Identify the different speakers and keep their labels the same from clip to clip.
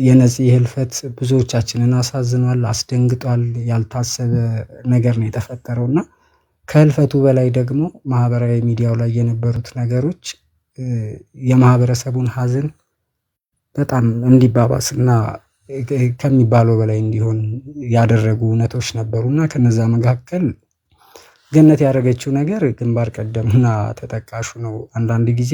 Speaker 1: የነዚህ ህልፈት ብዙዎቻችንን አሳዝኗል፣ አስደንግጧል። ያልታሰበ ነገር ነው የተፈጠረው እና ከህልፈቱ በላይ ደግሞ ማህበራዊ ሚዲያው ላይ የነበሩት ነገሮች የማህበረሰቡን ሀዘን በጣም እንዲባባስና ከሚባለው በላይ እንዲሆን ያደረጉ እውነቶች ነበሩና ከነዛ መካከል ገነት ያደረገችው ነገር ግንባር ቀደምና ተጠቃሹ ነው። አንዳንድ ጊዜ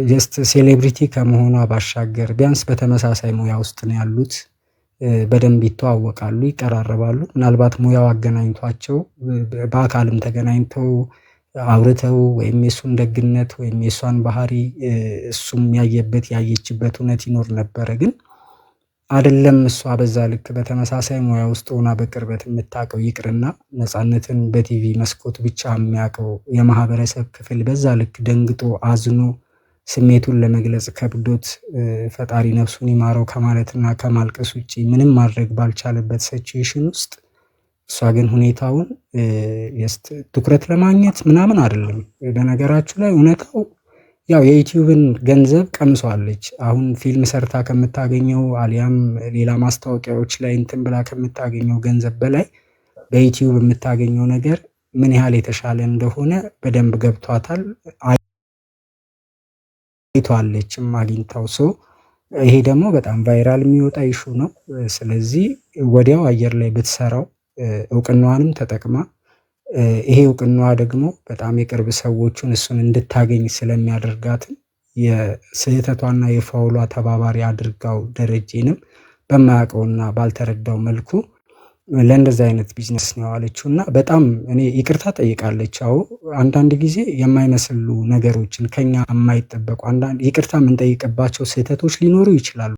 Speaker 1: ጀስት ሴሌብሪቲ ከመሆኗ ባሻገር ቢያንስ በተመሳሳይ ሙያ ውስጥ ነው ያሉት። በደንብ ይተዋወቃሉ፣ ይቀራረባሉ። ምናልባት ሙያው አገናኝቷቸው በአካልም ተገናኝተው አውርተው ወይም የእሱን ደግነት ወይም የእሷን ባህሪ እሱም ያየበት ያየችበት እውነት ይኖር ነበረ። ግን አይደለም እሷ በዛ ልክ በተመሳሳይ ሙያ ውስጥ ሆና በቅርበት የምታውቀው ይቅርና ነፃነትን በቲቪ መስኮት ብቻ የሚያውቀው የማህበረሰብ ክፍል በዛ ልክ ደንግጦ አዝኖ ስሜቱን ለመግለጽ ከብዶት ፈጣሪ ነፍሱን ይማረው ከማለትና ከማልቀስ ውጪ ምንም ማድረግ ባልቻለበት ሲቹዌሽን ውስጥ እሷ ግን ሁኔታውን ትኩረት ለማግኘት ምናምን አይደለም። በነገራችሁ ላይ እውነታው ያው የዩቲዩብን ገንዘብ ቀምሷለች። አሁን ፊልም ሰርታ ከምታገኘው አሊያም ሌላ ማስታወቂያዎች ላይ እንትን ብላ ከምታገኘው ገንዘብ በላይ በዩቲዩብ የምታገኘው ነገር ምን ያህል የተሻለ እንደሆነ በደንብ ገብቷታል። አይቷለችም አግኝታው ሰው ይሄ ደግሞ በጣም ቫይራል የሚወጣ ኢሹ ነው። ስለዚህ ወዲያው አየር ላይ ብትሰራው እውቅናዋንም ተጠቅማ ይሄ እውቅናዋ ደግሞ በጣም የቅርብ ሰዎቹን እሱን እንድታገኝ ስለሚያደርጋትም የስህተቷና የፋውሏ ተባባሪ አድርጋው ደረጀንም በማያውቀውና ባልተረዳው መልኩ ለእንደዚህ አይነት ቢዝነስ ነው ያዋለችው እና በጣም እኔ ይቅርታ ጠይቃለች። አዎ አንዳንድ ጊዜ የማይመስሉ ነገሮችን ከኛ የማይጠበቁ አንዳንድ ይቅርታ የምንጠይቅባቸው ስህተቶች ሊኖሩ ይችላሉ።